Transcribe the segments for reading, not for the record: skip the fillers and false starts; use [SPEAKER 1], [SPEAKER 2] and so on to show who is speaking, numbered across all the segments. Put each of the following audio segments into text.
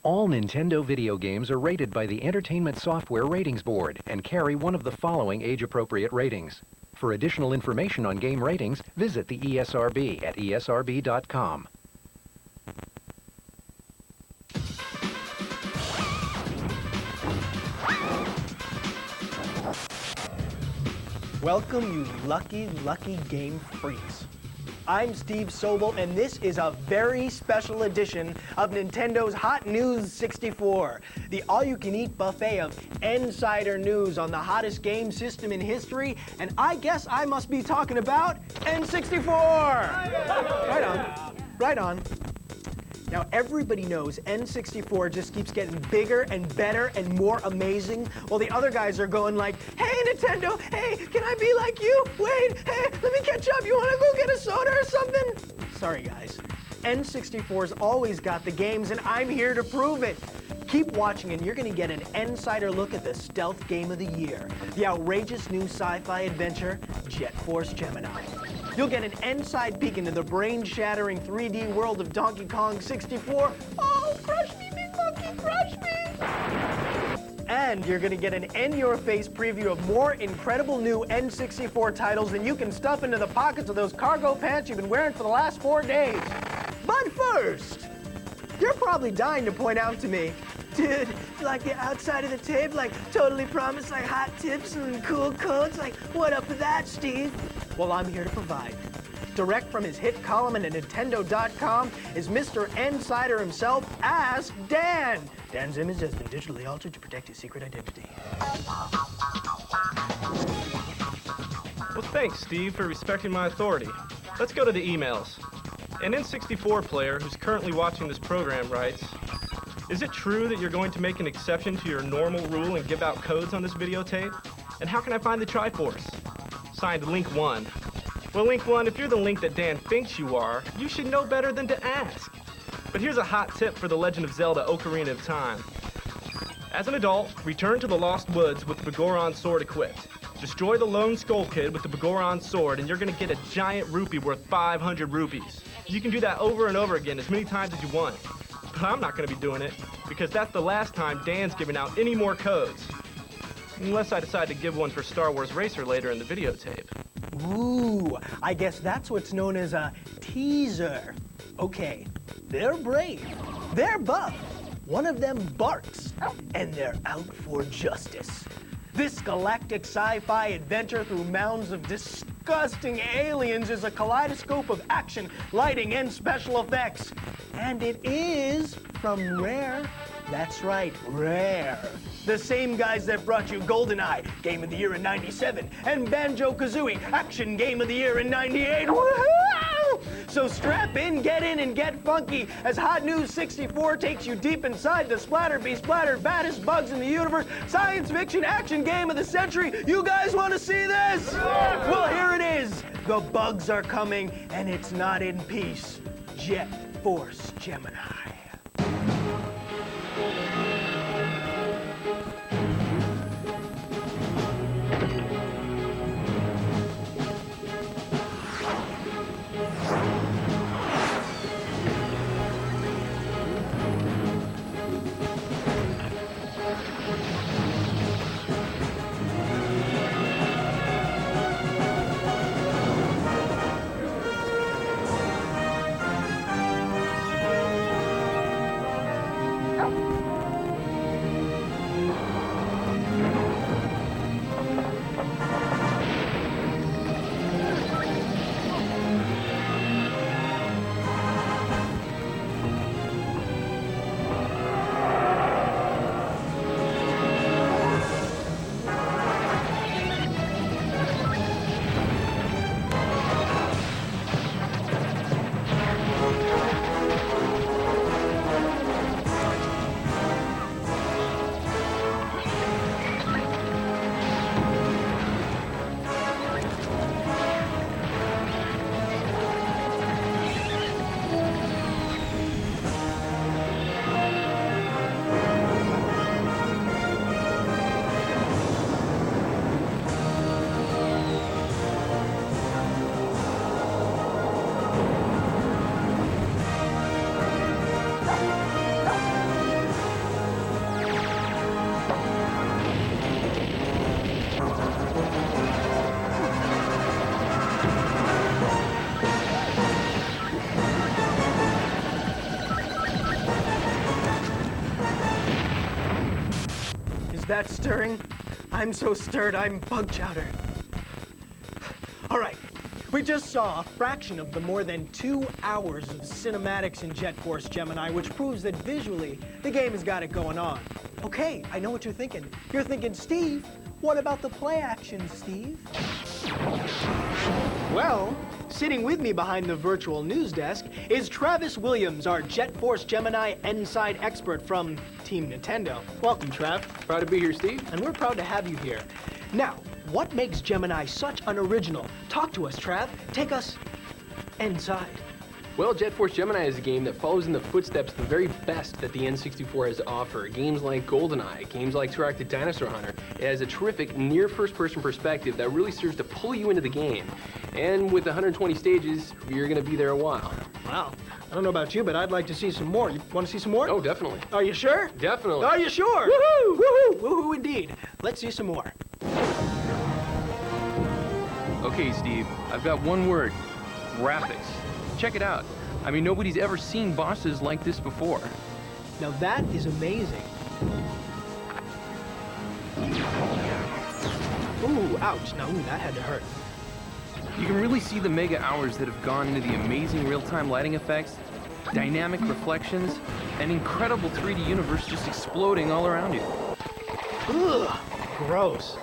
[SPEAKER 1] All Nintendo video games are rated by the Entertainment Software Ratings Board and carry one of the following age-appropriate ratings. For additional information on game ratings, visit the ESRB at esrb.com.
[SPEAKER 2] Welcome, you lucky, lucky game freaks. I'm Steve Sobel, and this is a very special edition of Nintendo's Hot News 64, the all-you-can-eat buffet of Nsider news on the hottest game system in history, and I guess I must be talking about N64! Right on, right on. Now, everybody knows N64 just keeps getting bigger and better and more amazing, while the other guys are going like, hey, Nintendo, hey, can I be like you? Wait, hey, let me catch up. You want to go get a soda or something? Sorry, guys. N64's always got the games, and I'm here to prove it. Keep watching, and you're going to get an insider look at the stealth game of the year, the outrageous new sci-fi adventure, Jet Force Gemini. You'll get an inside peek into the brain-shattering 3D world of Donkey Kong 64. Oh, crush me, big monkey, crush me! And you're gonna get an in-your-face preview of more incredible new N64 titles than you can stuff into the pockets of those cargo pants you've been wearing for the last 4 days. But first, you're probably dying to point out to me, dude, like the outside of the tape, like totally promised like hot tips and cool codes, like what up with that, Steve? Well, I'm here to provide. Direct from his hit column at Nintendo.com is Mr. Nsider himself, Ask Dan. Dan's image has been digitally altered to protect his secret identity.
[SPEAKER 3] Well, thanks, Steve, for respecting my authority. Let's go to the emails. An N64 player who's currently watching this program writes, is it true that you're going to make an exception to your normal rule and give out codes on this videotape? And how can I find the Triforce? Signed, Link 1. Well, Link 1, if you're the Link that Dan thinks you are, you should know better than to ask. But here's a hot tip for The Legend of Zelda Ocarina of Time. As an adult, return to the Lost Woods with the Begoron sword equipped. Destroy the Lone Skull Kid with the Begoron sword, and you're gonna get a giant rupee worth 500 rupees. You can do that over and over again as many times as you want. But I'm not gonna be doing it, because that's the last time Dan's giving out any more codes. Unless I decide to give one for Star Wars Racer later in the videotape.
[SPEAKER 2] Ooh, I guess that's what's known as a teaser. Okay, they're brave, they're buff, one of them barks, and they're out for justice. This galactic sci-fi adventure through mounds of disgusting aliens is a kaleidoscope of action, lighting, and special effects. And it is from Rare. That's right, Rare. The same guys that brought you GoldenEye, Game of the Year in '97, and Banjo-Kazooie, Action Game of the Year in '98. Woohoo! So strap in, and get funky as Hot News 64 takes you deep inside the splattered baddest bugs in the universe, science fiction action game of the century. You guys want to see this? Well, here it is. The bugs are coming, and it's not in peace. Jet Force Gemini. that stirring? I'm so stirred, I'm bug chowder. All right, we just saw a fraction of the more than 2 hours of cinematics in Jet Force Gemini, which proves that visually, the game has got it going on. Okay, I know what you're thinking. You're thinking, Steve, what about the play action, Steve? Well, sitting with me behind the virtual news desk is Travis Williams, our Jet Force Gemini N-side expert from Team Nintendo. Welcome, Trav.
[SPEAKER 4] Proud to be here, Steve.
[SPEAKER 2] And we're proud to have you here. Now, what makes Gemini such an original? Talk to us, Trav. Take us inside.
[SPEAKER 4] Well, Jet Force Gemini is a game that follows in the footsteps of the very best that the N64 has to offer. Games like GoldenEye, games like Turok: Dinosaur Hunter. It has a terrific near first-person perspective that really serves to pull you into the game. And with 120 stages, you're going to be there a while.
[SPEAKER 2] Wow. I don't know about you, but I'd like to see some more. You want to see some more?
[SPEAKER 4] Oh, definitely.
[SPEAKER 2] Are you sure?
[SPEAKER 4] Definitely.
[SPEAKER 2] Are you sure? Woohoo! Woohoo! Woohoo indeed. Let's see some more.
[SPEAKER 5] Okay, Steve, I've got one word. Graphics. Check it out. I mean, nobody's ever seen bosses like this before.
[SPEAKER 2] Now that is amazing. Ooh, ouch. Now, that had to hurt.
[SPEAKER 5] You can really see the mega hours that have gone into the amazing real-time lighting effects, dynamic reflections, and incredible 3D universe just exploding all around you.
[SPEAKER 2] Ugh, gross.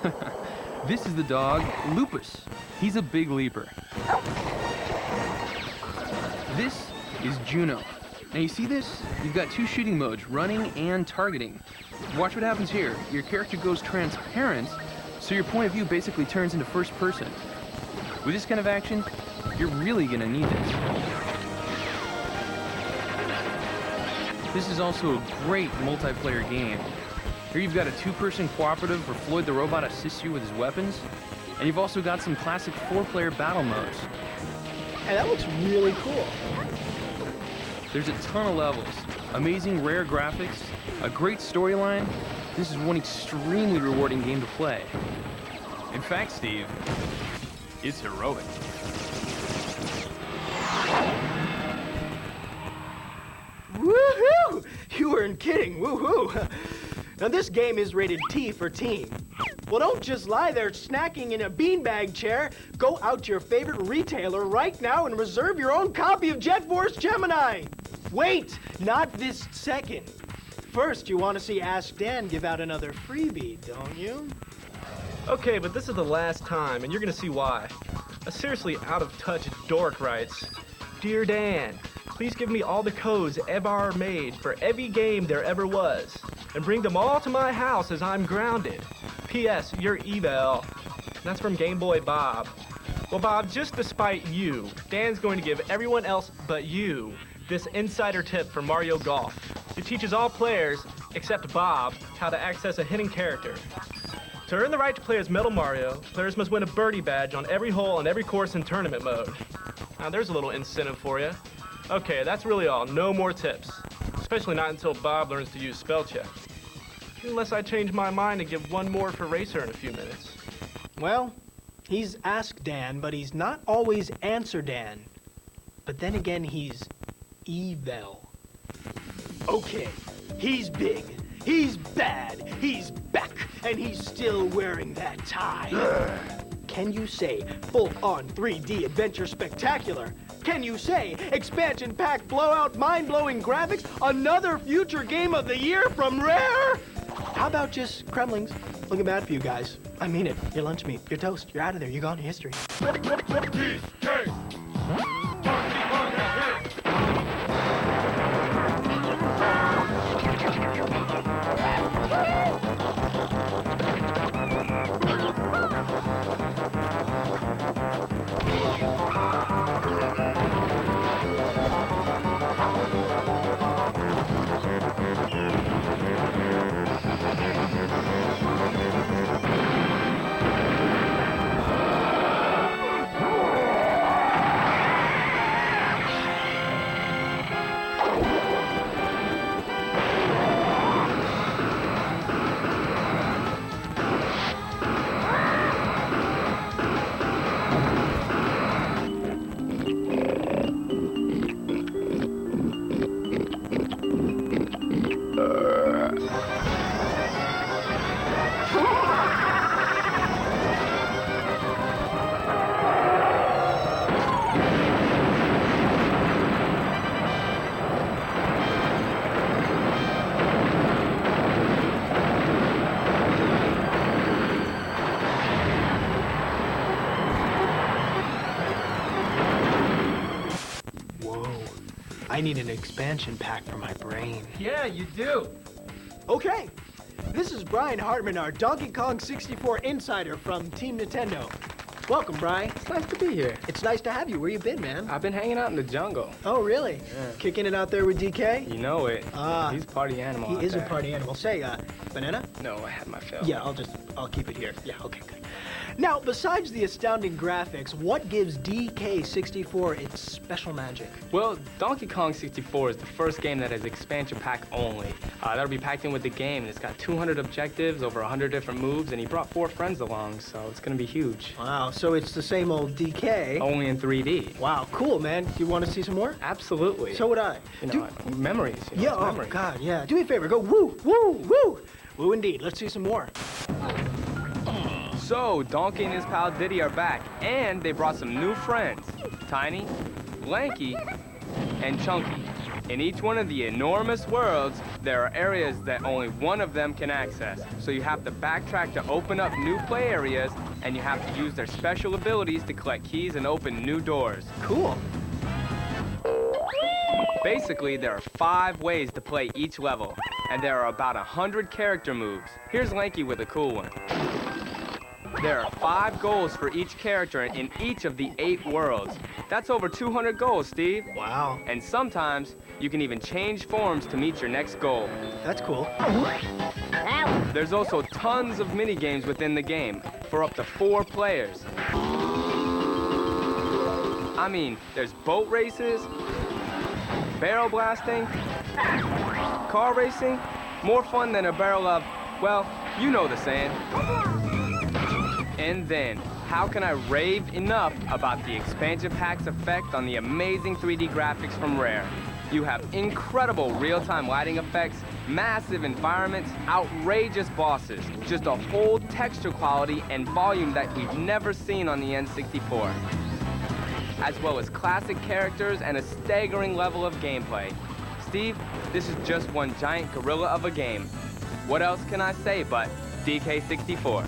[SPEAKER 5] This is the dog, Lupus. He's a big leaper. This is Juno. Now you see this? You've got two shooting modes, running and targeting. Watch what happens here. Your character goes transparent, so your point of view basically turns into first person. With this kind of action, you're really gonna need this. This is also a great multiplayer game. Here you've got a two-person cooperative where Floyd the robot assists you with his weapons, and you've also got some classic four-player battle modes.
[SPEAKER 2] Hey, that looks really cool.
[SPEAKER 5] There's a ton of levels, amazing rare graphics, a great storyline. This is one extremely rewarding game to play. In fact, Steve, it's heroic.
[SPEAKER 2] Woohoo! You weren't kidding, woohoo! Now this game is rated T for teen. Well, don't just lie there snacking in a beanbag chair. Go out to your favorite retailer right now and reserve your own copy of Jet Force Gemini. Wait, not this second. First, you want to see Ask Dan give out another freebie, don't you?
[SPEAKER 3] Okay, but this is the last time, and you're gonna see why. A seriously out-of-touch dork writes, Dear Dan, please give me all the codes ever made for every game there ever was, and bring them all to my house as I'm grounded. P.S. Your email. That's from Game Boy Bob. Well, Bob, just to spite you, Dan's going to give everyone else but you this insider tip for Mario Golf. It teaches all players, except Bob, how to access a hidden character. To earn the right to play as Metal Mario, players must win a birdie badge on every hole on every course in tournament mode. Now, there's a little incentive for you. Okay, that's really all. No more tips. Especially not until Bob learns to use spell check. Unless I change my mind and give one more for Racer in a few minutes.
[SPEAKER 2] Well, he's Ask Dan, but he's not always Answer Dan. But then again, he's evil. Okay, he's big, he's bad, he's back, and he's still wearing that tie. Can you say full-on 3D adventure spectacular? Can you say expansion pack blowout mind-blowing graphics, another future game of the year from Rare? How about just Kremlings? Looking bad for you guys. I mean it. Your lunch meat, your toast, you're out of there. You're gone to history. I need an expansion pack for my brain.
[SPEAKER 3] Yeah, you do.
[SPEAKER 2] Okay, this is Brian Hartman, our Donkey Kong 64 insider from Team Nintendo. Welcome, Brian.
[SPEAKER 6] It's nice to be here.
[SPEAKER 2] It's nice to have you. Where you been, man?
[SPEAKER 6] I've been hanging out in the jungle.
[SPEAKER 2] Oh, really?
[SPEAKER 6] Yeah.
[SPEAKER 2] Kicking it out there with DK?
[SPEAKER 6] You know it.
[SPEAKER 2] Ah.
[SPEAKER 6] He's a party animal.
[SPEAKER 2] He
[SPEAKER 6] out
[SPEAKER 2] is a
[SPEAKER 6] there.
[SPEAKER 2] party animal. Say, banana?
[SPEAKER 6] No, I had my fill.
[SPEAKER 2] Yeah, I'll keep it here. Yeah, okay, good. Now, besides the astounding graphics, what gives DK64 its special magic?
[SPEAKER 6] Well, Donkey Kong 64 is the first game that has expansion pack only. That'll be packed in with the game, and it's got 200 objectives, over 100 different moves, and he brought 4 friends along, so it's gonna be huge.
[SPEAKER 2] Wow, so it's the same old DK.
[SPEAKER 6] Only in 3D.
[SPEAKER 2] Wow, cool, man. You want to see some more?
[SPEAKER 6] Absolutely.
[SPEAKER 2] So would I.
[SPEAKER 6] You know, memories. You know,
[SPEAKER 2] Yeah,
[SPEAKER 6] it's
[SPEAKER 2] oh,
[SPEAKER 6] memories.
[SPEAKER 2] God, yeah. Do me a favor, go woo, woo, woo. Woo indeed. Let's see some more.
[SPEAKER 6] So, Donkey and his pal Diddy are back, and they brought some new friends. Tiny, Lanky, and Chunky. In each one of the enormous worlds, there are areas that only one of them can access. So you have to backtrack to open up new play areas, and you have to use their special abilities to collect keys and open new doors.
[SPEAKER 2] Cool.
[SPEAKER 6] Basically, there are 5 ways to play each level, and there are about 100 character moves. Here's Lanky with a cool one. There are 5 goals for each character in each of the 8 worlds. That's over 200 goals, Steve.
[SPEAKER 2] Wow.
[SPEAKER 6] And sometimes, you can even change forms to meet your next goal.
[SPEAKER 2] That's cool.
[SPEAKER 6] There's also tons of mini games within the game, for up to 4 players. I mean, there's boat races, barrel blasting, car racing, more fun than a barrel of, well, you know the saying. And then, how can I rave enough about the expansion pack's effect on the amazing 3D graphics from Rare? You have incredible real-time lighting effects, massive environments, outrageous bosses, just a whole texture quality and volume that we've never seen on the N64. As well as classic characters and a staggering level of gameplay. Steve, this is just one giant gorilla of a game. What else can I say but DK64?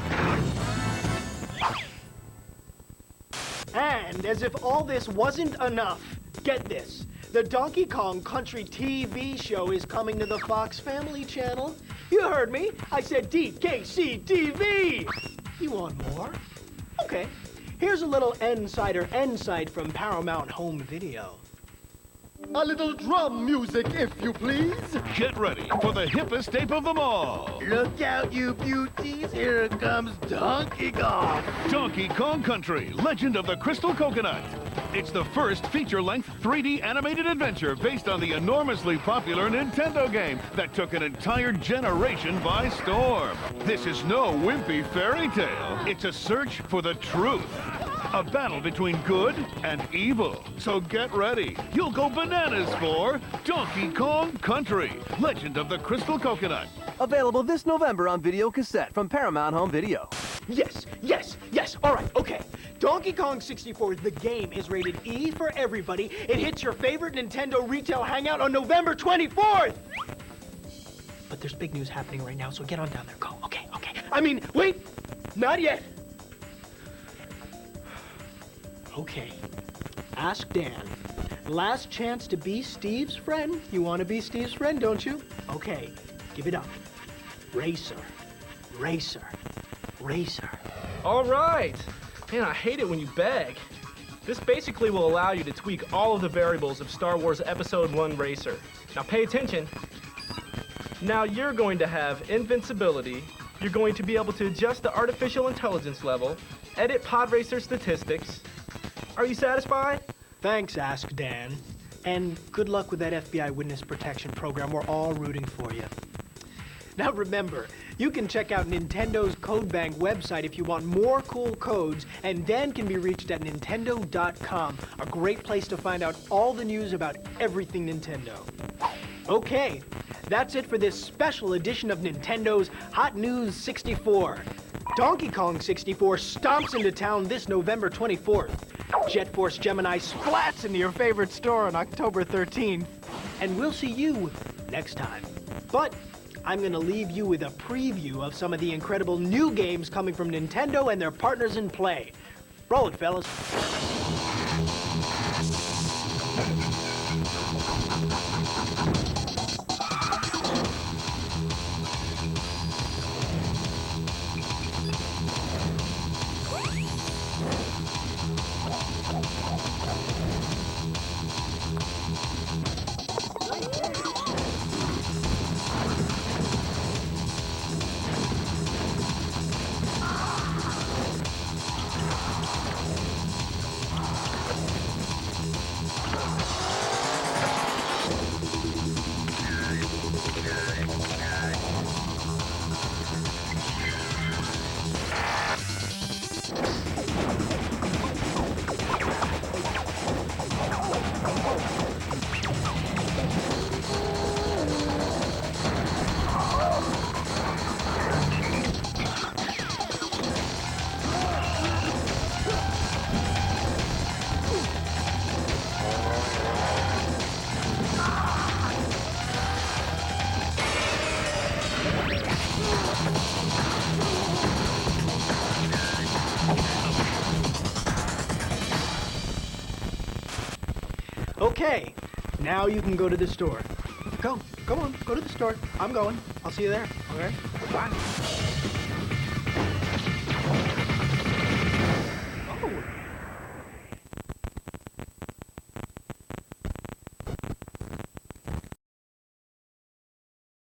[SPEAKER 2] And as if all this wasn't enough, get this. The Donkey Kong Country TV show is coming to the Fox Family Channel. You heard me. I said DKC TV. You want more? Okay. Here's a little N-side from Paramount Home Video.
[SPEAKER 7] A little drum music, if you please.
[SPEAKER 8] Get ready for the hippest ape of them all.
[SPEAKER 7] Look out, you beauties. Here comes Donkey Kong.
[SPEAKER 8] Donkey Kong Country, Legend of the Crystal Coconut. It's the first feature-length 3D animated adventure based on the enormously popular Nintendo game that took an entire generation by storm. This is no wimpy fairy tale. It's a search for the truth. A battle between good and evil. So get ready. You'll go bananas for Donkey Kong Country, Legend of the Crystal Coconut.
[SPEAKER 9] Available this November on video cassette from Paramount Home Video.
[SPEAKER 2] Yes, yes, yes. All right, okay. Donkey Kong 64, the game, is rated E for everybody. It hits your favorite Nintendo retail hangout on November 24th. But there's big news happening right now, so get on down there. Go. Okay, okay. I mean, wait. Not yet. Okay. Ask Dan. Last chance to be Steve's friend. You want to be Steve's friend, don't you? Okay. Give it up. Racer. Racer. Racer.
[SPEAKER 3] All right. Man, I hate it when you beg. This basically will allow you to tweak all of the variables of Star Wars Episode 1 Racer. Now pay attention. Now you're going to have invincibility. You're going to be able to adjust the artificial intelligence level, edit pod racer statistics. Are you satisfied?
[SPEAKER 2] Thanks, Ask Dan. And good luck with that FBI witness protection program. We're all rooting for you. Now remember, you can check out Nintendo's CodeBank website if you want more cool codes, and Dan can be reached at Nintendo.com, a great place to find out all the news about everything Nintendo. Okay, that's it for this special edition of Nintendo's Hot News 64. Donkey Kong 64 stomps into town this November 24th. Jet Force Gemini splats into your favorite store on October 13th. And we'll see you next time. But I'm going to leave you with a preview of some of the incredible new games coming from Nintendo and their partners in play. Roll it, fellas. Okay, now you can go to the store. Go on, go to the store. I'm going. I'll see you there, okay? Bye.